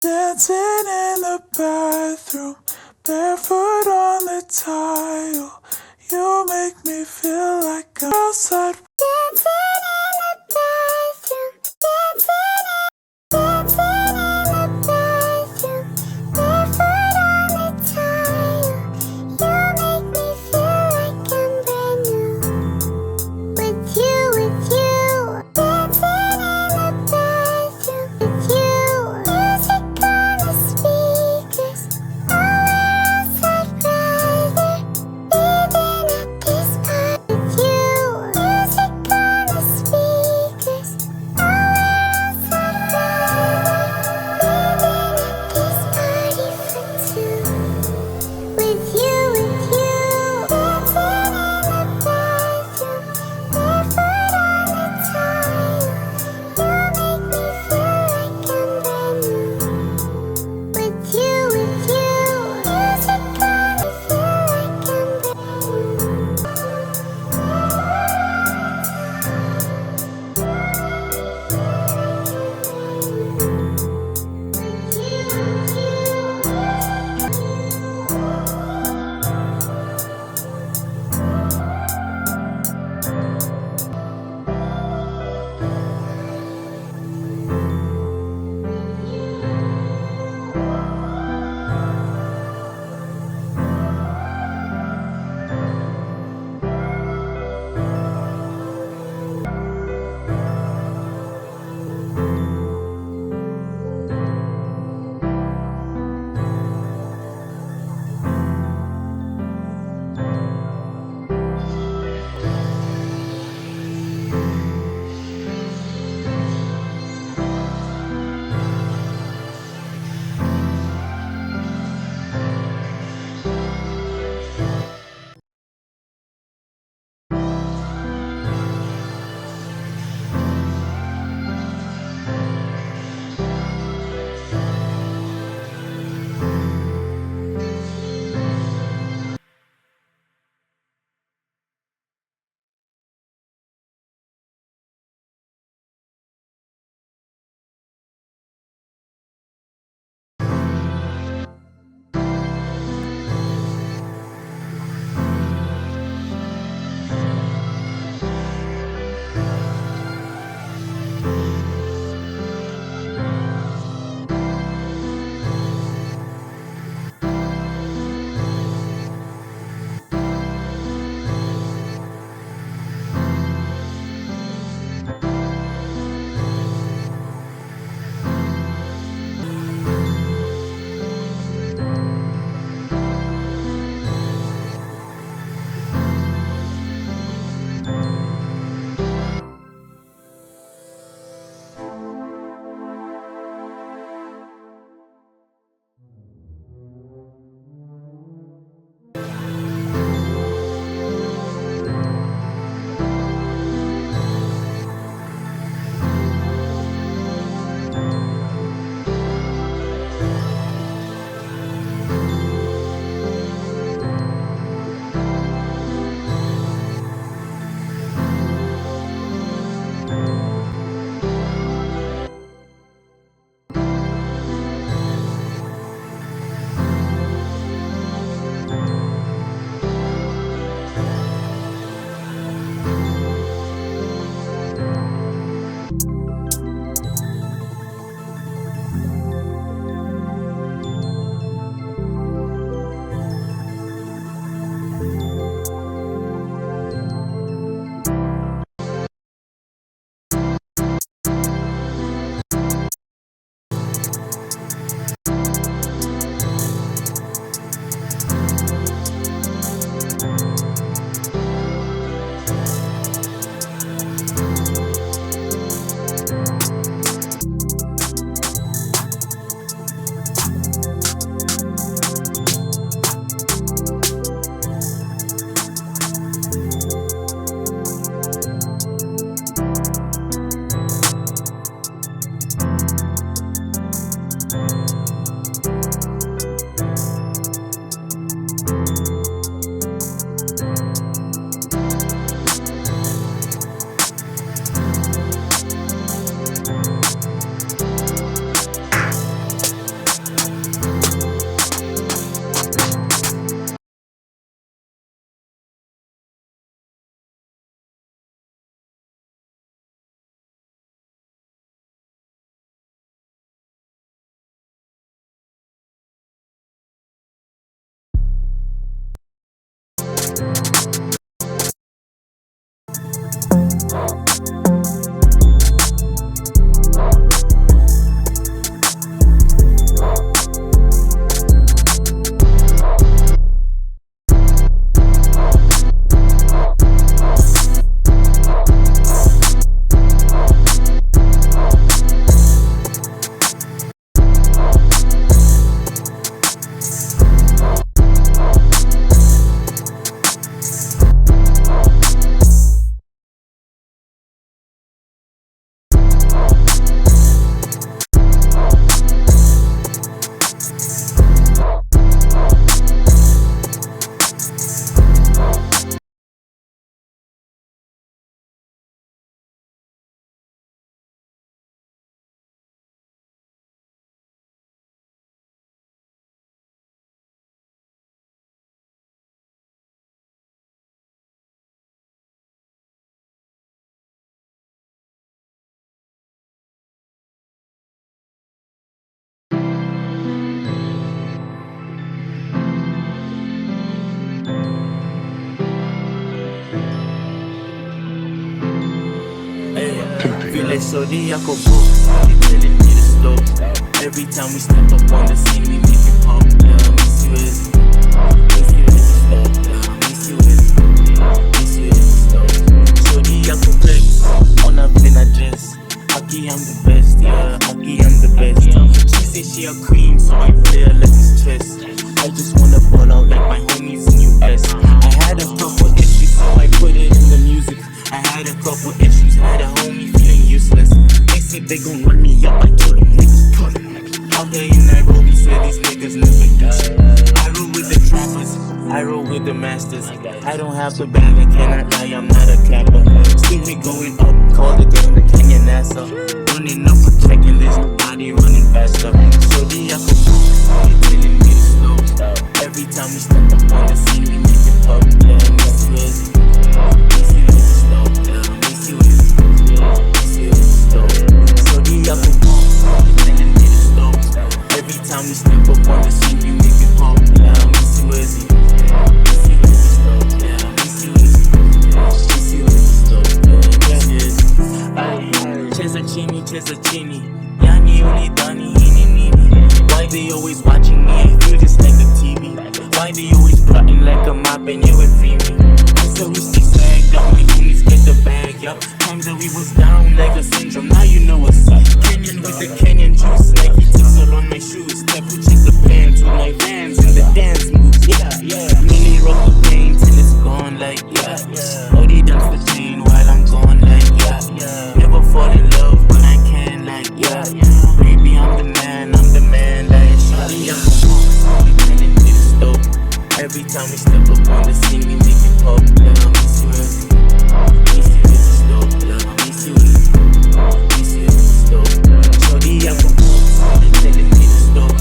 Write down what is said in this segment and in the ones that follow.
Dancing in the bathroom, barefoot on the tile. You make me feel like I'm outside. Dancing in the bathroom, dancing in the bathroom, barefoot on the tile. You make me feel like I'm brand new. With you, dancing in the bathroom, with you. Music on the speakers, nowhere else I'd rather be than at this part with you. Music on the speakers, nowhere else Feel like Saudi Yakobo, they telling me to slow. Every time we step up on the scene, we make it pop. Yeah, miss you as slow. Yeah, miss you as slow. Saudi Yakobo, on a plain address. Aki, I'm the best, yeah, Aki, I'm the best. She say she a queen, so I play her like a stress. I just wanna ball out like my homies in US. I had a couple issues, so I put it in the music. I had a couple issues, had a homie feeling useless. They said they gon' run me up, I told them niggas cut. Out there in Nairobi, said these niggas never do shit. I roll with the trappers, I roll with the masters. I don't have the bag, I cannot lie, I'm not a capper. See me going up, call the game the Kenyan NASA. Running up a checking list, nobody running faster. So the Yakubu, they telling me to slow. Every time we step up on the scene, we make it pop. Yeah, miss you as slow. Yeah, miss you as slow. So the Yakubu, they telling me to slow. Every time we step up on the scene, we make it pop. Yeah, miss you as slow. Yeah, miss you as slow. Cheza chini, yani ulidhani hini nini? Why they always watching me? I feel just like the TV. Why they always plotting like a map and you would free me? I said we stay sagged up, my homies get the bag, yup. Times that we was down like a syndrome, now you know what's up. Kenyan with the Kenyan juice, Nike tips all on my shoes. Step we check the pants with my Vans and the dance moves, yeah. Mini rock the pain till it's gone like, yeah. Odie dance the chain while I'm gone like, yeah. Never fall in love, but I can like, yeah. Baby, I'm the man like, shawty, I'm the boss. We telling me to stop. Every time we step up on the scene, we make it pop. Yeah, miss you as slow. Yeah, miss you as slow. Shawty, I'm the boss. They telling me to stop.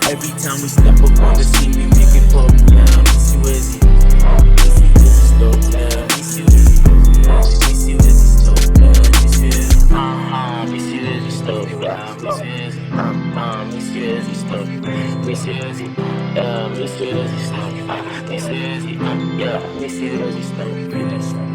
Every time we step up on the scene, we make it pop. Yeah, miss you as slow. Yeah, miss you as slow. Miss you as slow. Miss you as slow. Miss you as slow. Miss you as slow. Miss you as slow. Miss you as slow.